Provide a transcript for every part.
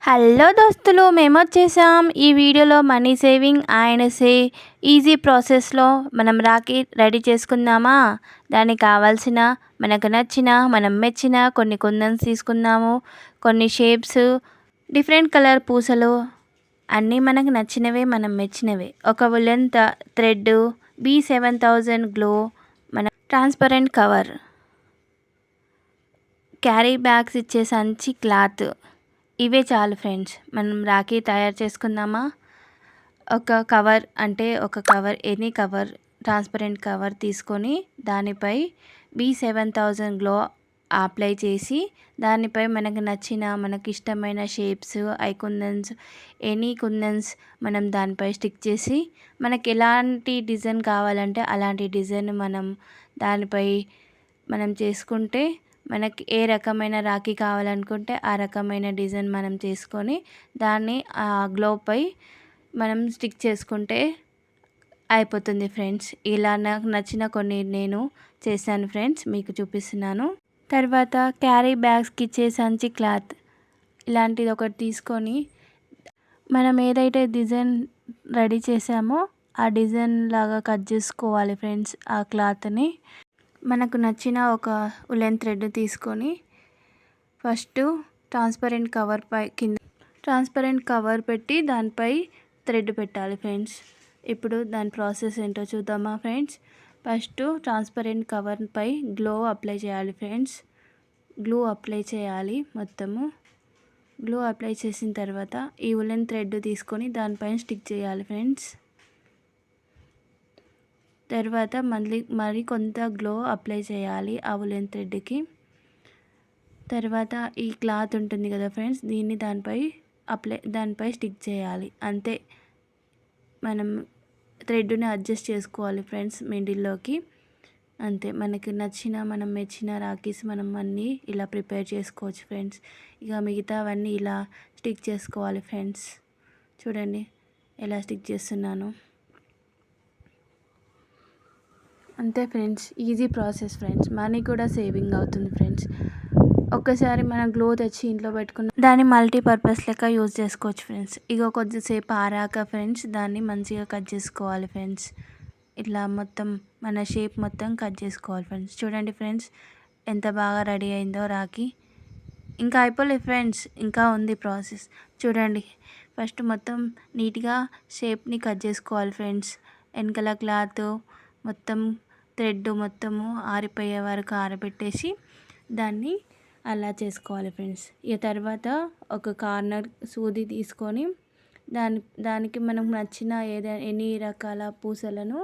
Hello దోస్తులు, మేమొచ్చేసాం. ఈ వీడియోలో మనీ సేవింగ్ అండ్ ఈజీ ప్రాసెస్లో మనం రాఖీ రెడీ చేసుకుందామా. దానికి కావాల్సిన మనకు నచ్చిన మనం మెచ్చిన కొన్ని కుందన్స్ తీసుకుందాము. కొన్ని షేప్స్, డిఫరెంట్ కలర్ పూసలు, అన్నీ మనకు నచ్చినవే మనం మెచ్చినవే. ఒక ఉలెన్ థ్రెడ్, B7000 గ్లో, మన ట్రాన్స్పరెంట్ కవర్, క్యారీ బ్యాగ్స్ ఇచ్చే సంచి క్లాత్, ఇవే చాలు ఫ్రెండ్స్. మనం రాఖీ తయారు చేసుకుందామా. ఒక cover any cover, transparent cover తీసుకొని దానిపై B7000 గ్లో అప్లై చేసి దానిపై మనకు నచ్చిన మనకి ఇష్టమైన షేప్స్, కుందన్స్, ఎనీ కుందన్స్ మనం దానిపై స్టిక్ చేసి మనకి ఎలాంటి డిజైన్ కావాలంటే అలాంటి డిజైన్ దానిపై మనం చేసుకుంటే మనకి ఏ రకమైన రాఖీ కావాలనుకుంటే ఆ రకమైన డిజైన్ మనం చేసుకొని దాన్ని ఆ గ్లోపై మనం స్టిక్ చేసుకుంటే అయిపోతుంది ఫ్రెండ్స్. ఇలా నాకు నచ్చిన కొన్ని నేను చేశాను ఫ్రెండ్స్, మీకు చూపిస్తున్నాను. తర్వాత క్యారీ బ్యాగ్స్కి ఇచ్చే సంచి క్లాత్ ఇలాంటిది ఒకటి తీసుకొని మనం ఏదైతే డిజైన్ రెడీ చేసామో ఆ డిజైన్ లాగా కట్ చేసుకోవాలి ఫ్రెండ్స్. ఆ క్లాత్ని మనకు నచ్చిన ఒక ఉలెన్ థ్రెడ్ తీసుకొని ఫస్ట్ ట్రాన్స్పరెంట్ కవర్ పెట్టి దానిపై థ్రెడ్ పెట్టాలి ఫ్రెండ్స్. ఇప్పుడు దాని ప్రాసెస్ ఏంటో చూద్దామా ఫ్రెండ్స్. ఫస్ట్ ట్రాన్స్పరెంట్ కవర్పై గ్లో అప్లై చేయాలి ఫ్రెండ్స్. గ్లూ అప్లై చేయాలి మొత్తము. గ్లూ అప్లై చేసిన తర్వాత ఈ ఉలెన్ థ్రెడ్ తీసుకొని దానిపైన స్టిక్ చేయాలి ఫ్రెండ్స్. తర్వాత మరి కొంత గ్లో అప్లై చేయాలి ఆ ఉలెన్ థ్రెడ్కి. తర్వాత ఈ క్లాత్ ఉంటుంది కదా ఫ్రెండ్స్, దీన్ని దానిపై స్టిక్ చేయాలి. అంతే, మనం థ్రెడ్ని అడ్జస్ట్ చేసుకోవాలి ఫ్రెండ్స్ మిడిల్లోకి. అంతే, మనకి నచ్చిన మనం మెచ్చిన రాఖీస్ మనం అన్నీ ఇలా ప్రిపేర్ చేసుకోవచ్చు ఫ్రెండ్స్. ఇక మిగతావన్నీ ఇలా స్టిక్ చేసుకోవాలి ఫ్రెండ్స్. చూడండి ఎలా స్టిక్ చేస్తున్నాను. అంతే friends, easy process friends. Money కూడా సేవింగ్ అవుతుంది ఫ్రెండ్స్. ఒక్కసారి మనం గ్లో తెచ్చి ఇంట్లో పెట్టుకున్న దాన్ని మల్టీపర్పస్ లెక్క యూజ్ చేసుకోవచ్చు ఫ్రెండ్స్. ఇక కొద్దిసేపు ఆరాక ఫ్రెండ్స్ దాన్ని మంచిగా కట్ చేసుకోవాలి ఫ్రెండ్స్. ఇట్లా మొత్తం మన షేప్ మొత్తం కట్ చేసుకోవాలి ఫ్రెండ్స్. చూడండి ఫ్రెండ్స్ ఎంత బాగా రెడీ అయిందో రాఖీ. ఇంకా అయిపోలేదు ఫ్రెండ్స్, ఇంకా ఉంది ప్రాసెస్. చూడండి, ఫస్ట్ మొత్తం నీట్గా షేప్ని కట్ చేసుకోవాలి ఫ్రెండ్స్. వెనకాల క్లాత్ మొత్తం థ్రెడ్ మొత్తము ఆరిపోయే వరకు ఆరబెట్టేసి దాన్ని అలా చేసుకోవాలి ఫ్రెండ్స్. ఇక తర్వాత ఒక కార్నర్ సూది తీసుకొని దానికి మనకు నచ్చిన ఎన్ని రకాల పూసలను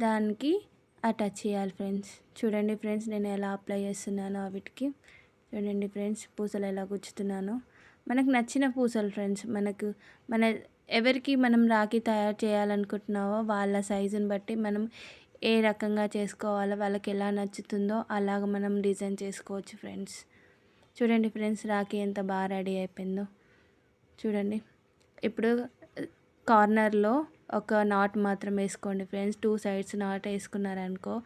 దానికి అటాచ్ చేయాలి ఫ్రెండ్స్. చూడండి ఫ్రెండ్స్ నేను ఎలా అప్లై చేస్తున్నానో వీటికి. చూడండి ఫ్రెండ్స్ పూసలు ఎలా గుచ్చుతున్నానో. మనకు నచ్చిన పూసలు ఫ్రెండ్స్, ఎవరికి మనం రాఖీ తయారు చేయాలనుకుంటున్నావో వాళ్ళ సైజుని బట్టి మనం ఏ రకంగా చేసుకోవాలో, వాళ్ళకి ఎలా నచ్చుతుందో అలాగ మనం డిజైన్ చేసుకోవచ్చు ఫ్రెండ్స్. చూడండి ఫ్రెండ్స్ రాఖీ ఎంత బాగా రెడీ అయిపోయిందో. చూడండి, ఇప్పుడు కార్నర్లో ఒక నాట్ మాత్రం వేసుకోండి ఫ్రెండ్స్. 2 సైడ్స్ నాట్ వేసుకున్నారనుకో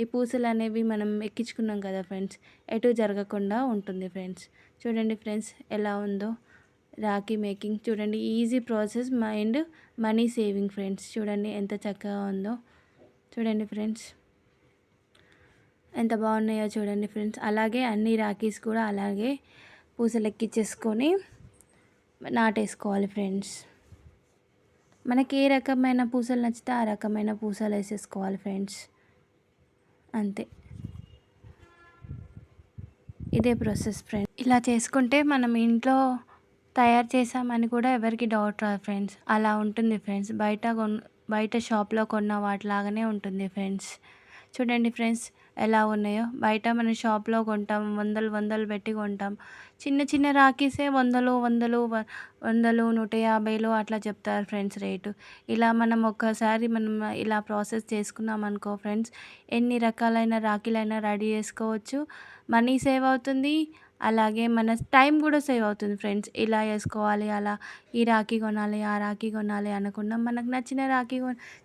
ఈ పూసలు అనేవి మనం ఎక్కించుకున్నాం కదా ఫ్రెండ్స్, ఎటు జరగకుండా ఉంటుంది ఫ్రెండ్స్. చూడండి ఫ్రెండ్స్ ఎలా ఉందో రాఖీ మేకింగ్. చూడండి easy process and money saving friends. చూడండి ఎంత చక్కగా ఉందో. చూడండి ఫ్రెండ్స్ ఎంత బాగున్నాయో చూడండి ఫ్రెండ్స్. అలాగే అన్ని రాఖీస్ కూడా అలాగే పూసలు ఎక్కించేసుకొని నాటేసుకోవాలి ఫ్రెండ్స్. మనకి ఏ రకమైన పూసలు నచ్చితే ఆ రకమైన పూసలు వేసేసుకోవాలి ఫ్రెండ్స్. అంతే, ఇదే ప్రాసెస్ ఫ్రెండ్స్. ఇలా చేసుకుంటే మనం ఇంట్లో తయారు చేసామని కూడా ఎవరికి డౌట్ రాదు ఫ్రెండ్స్. అలా ఉంటుంది ఫ్రెండ్స్. బయట షాప్లో కొన్న వాటిలాగానే ఉంటుంది ఫ్రెండ్స్. చూడండి ఫ్రెండ్స్ ఎలా ఉన్నాయో. బయట మన షాప్లో కొంటాం, వందలు పెట్టి కొంటాం. చిన్న చిన్న రాఖీసే 100, 150 అట్లా చెప్తారు ఫ్రెండ్స్ రేటు. ఇలా మనం ఒక్కసారి ఇలా ప్రాసెస్ చేసుకున్నాం అనుకో ఫ్రెండ్స్, ఎన్ని రకాలైన రాఖీలైనా రెడీ చేసుకోవచ్చు. మనీ సేవ్ అవుతుంది, అలాగే మన టైం కూడా సేవ్ అవుతుంది ఫ్రెండ్స్. ఇలా వేసుకోవాలి, అలా ఈ రాఖీ కొనాలి ఆ రాఖీ కొనాలి అనకుండా మనకు నచ్చిన రాఖీ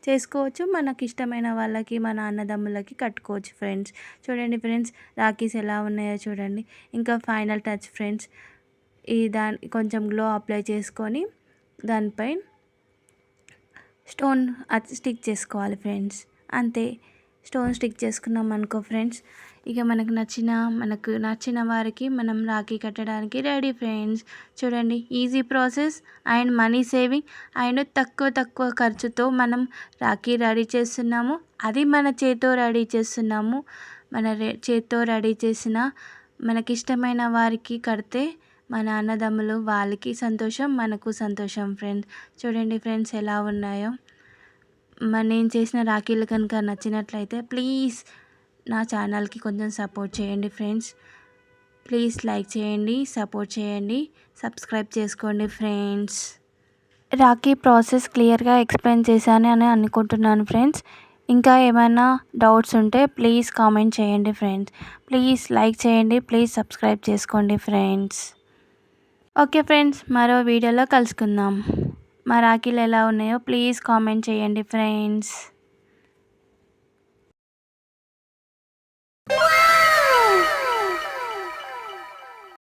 చేసుకోవచ్చు. మనకి ఇష్టమైన వాళ్ళకి, మన అన్నదమ్ములకి కట్టుకోవచ్చు ఫ్రెండ్స్. చూడండి ఫ్రెండ్స్ రాఖీస్ ఎలా ఉన్నాయో చూడండి. ఇంకా ఫైనల్ టచ్ ఫ్రెండ్స్, కొంచెం గ్లో అప్లై చేసుకొని దానిపై స్టోన్ స్టిక్ చేసుకోవాలి ఫ్రెండ్స్. అంతే, స్టోన్ స్టిక్ చేసుకున్నాం అనుకో ఫ్రెండ్స్, ఇక మనకు నచ్చిన వారికి మనం రాఖీ కట్టడానికి రెడీ ఫ్రెండ్స్. చూడండి, easy process and money saving and తక్కువ ఖర్చుతో మనం రాఖీ రెడీ చేస్తున్నాము. అది మన చేతితో రెడీ చేస్తున్నాము. చేతితో రెడీ చేసిన మనకిష్టమైన వారికి కడితే మన అన్నదమ్ములు వాళ్ళకి సంతోషం, మనకు సంతోషం ఫ్రెండ్స్. చూడండి ఫ్రెండ్స్ ఎలా ఉన్నాయో. నేను చేసిన రాఖీలు కనుక నచ్చినట్లయితే ప్లీజ్ నా ఛానల్కి కొంచెం సపోర్ట్ చేయండి ఫ్రెండ్స్. ప్లీజ్ లైక్ చేయండి, సపోర్ట్ చేయండి, సబ్స్క్రైబ్ చేసుకోండి ఫ్రెండ్స్. రాఖీ ప్రాసెస్ క్లియర్గా ఎక్స్ప్లెయిన్ చేశాను అని అనుకుంటున్నాను ఫ్రెండ్స్. ఇంకా ఏమైనా డౌట్స్ ఉంటే ప్లీజ్ కామెంట్ చేయండి ఫ్రెండ్స్. ప్లీజ్ లైక్ చేయండి, ప్లీజ్ సబ్స్క్రైబ్ చేసుకోండి ఫ్రెండ్స్. ఓకే ఫ్రెండ్స్, మరో వీడియోలో కలుసుకుందాం. మా రాఖీలు ఎలా ఉన్నాయో ప్లీజ్ కామెంట్ చేయండి ఫ్రెండ్స్.